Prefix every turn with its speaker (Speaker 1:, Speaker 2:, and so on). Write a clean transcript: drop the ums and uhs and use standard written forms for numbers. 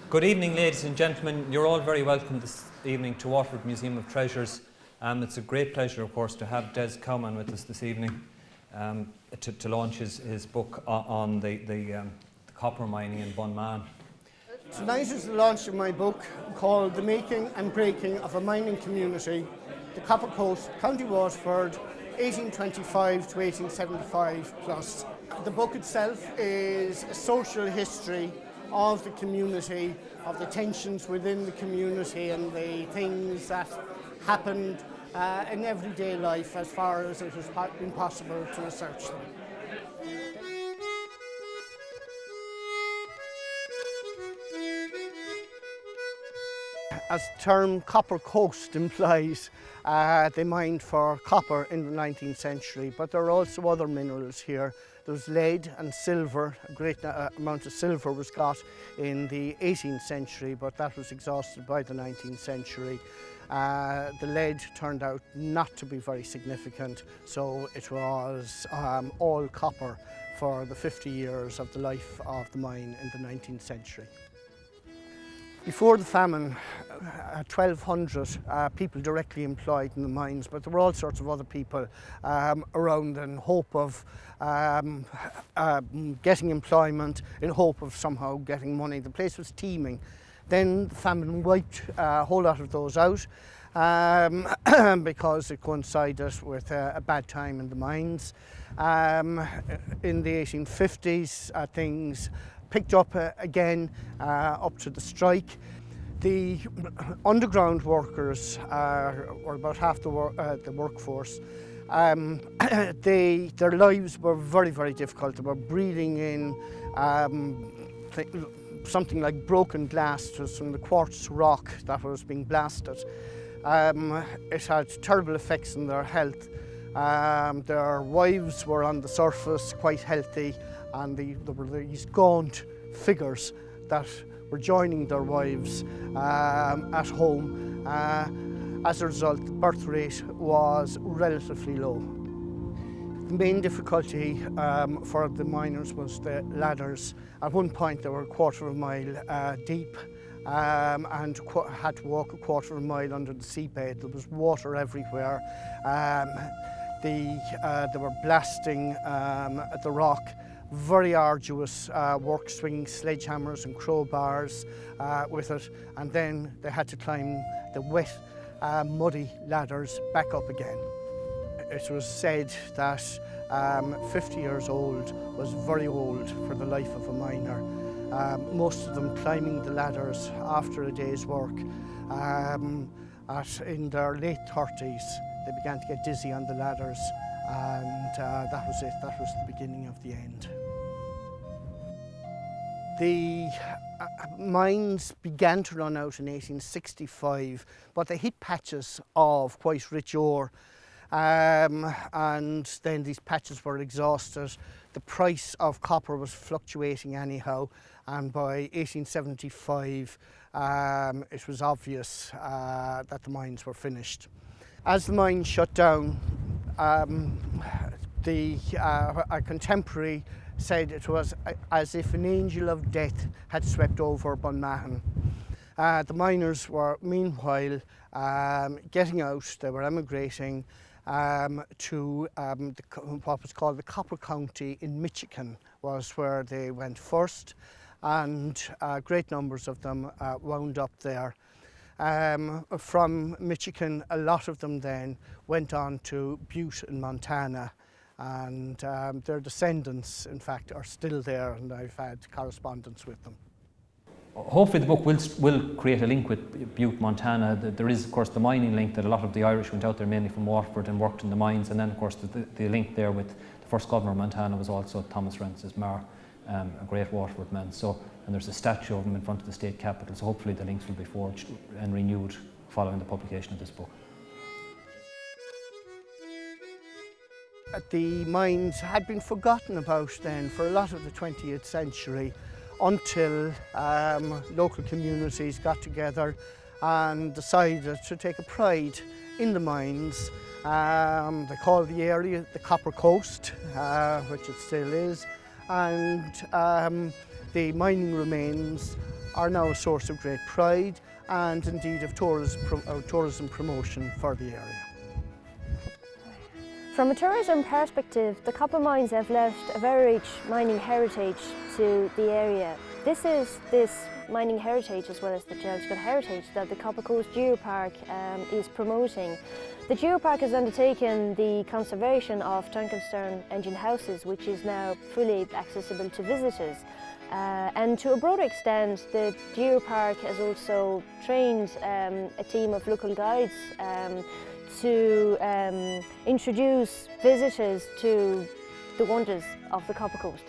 Speaker 1: Good evening, ladies and gentlemen. You're all very welcome this evening to Waterford Museum of Treasures. It's a great pleasure, of course, to have Des Cowman with us this evening to launch his book on the copper mining in Bunman.
Speaker 2: Tonight is the launch of my book called The Making and Breaking of a Mining Community, the Copper Coast, County Waterford, 1825 to 1875 plus. The book itself is a social history of the community, of the tensions within the community and the things that happened in everyday life as far as it has been possible to research them. As the term Copper Coast implies, they mined for copper in the 19th century, but there are also other minerals here. There's lead and silver. A great amount of silver was got in the 18th century, but that was exhausted by the 19th century. The lead turned out not to be very significant, so it was all copper for the 50 years of the life of the mine in the 19th century. Before the famine, 1,200 people directly employed in the mines, but there were all sorts of other people around in hope of getting employment, in hope of somehow getting money. The place was teeming. Then the famine wiped a whole lot of those out because it coincided with a bad time in the mines. In the 1850s, things picked up again up to the strike. The underground workers were about half the workforce. Their lives were very, very difficult. They were breathing in something like broken glass. It was from the quartz rock that was being blasted. It had terrible effects on their health. Their wives were on the surface quite healthy, and there were these gaunt figures that were joining their wives at home. As a result, the birth rate was relatively low. The main difficulty for the miners was the ladders. At one point they were a quarter of a mile deep and had to walk a quarter of a mile under the seabed. There was water everywhere. They were blasting the rock. Very arduous work, swinging sledgehammers and crowbars with it, and then they had to climb the wet, muddy ladders back up again. It was said that 50 years old was very old for the life of a miner. Most of them climbing the ladders after a day's work. In their late 30s, they began to get dizzy on the ladders, and that was it. That was the beginning of the end. The mines began to run out in 1865, but they hit patches of quite rich ore, and then these patches were exhausted. The price of copper was fluctuating anyhow, and by 1875 it was obvious that the mines were finished. As the mines shut down, a contemporary said it was as if an angel of death had swept over Bunmahon. The miners were meanwhile getting out. They were emigrating to what was called the Copper County in Michigan, was where they went first, and great numbers of them wound up there. From Michigan, a lot of them then went on to Butte in Montana, and their descendants, in fact, are still there, and I've had correspondence with them.
Speaker 1: Hopefully the book will create a link with Butte, Montana. There is, of course, the mining link that a lot of the Irish went out there mainly from Waterford and worked in the mines, and then, of course, the link there with the first governor of Montana was also Thomas Rensis Marr, a great Waterford man. So, and there's a statue of him in front of the state capitol, so hopefully the links will be forged and renewed following the publication of this book.
Speaker 2: The mines had been forgotten about then for a lot of the 20th century until local communities got together and decided to take a pride in the mines. They called the area the Copper Coast, which it still is, and the mining remains are now a source of great pride and indeed of tourism promotion for the area.
Speaker 3: From a tourism perspective, the copper mines have left a very rich mining heritage to the area. This mining heritage, as well as the geological heritage, that the Copper Coast Geopark is promoting. The Geopark has undertaken the conservation of Tynkelstern engine houses, which is now fully accessible to visitors. And to a broader extent, the Geopark has also trained a team of local guides to introduce visitors to the wonders of the Copper Coast.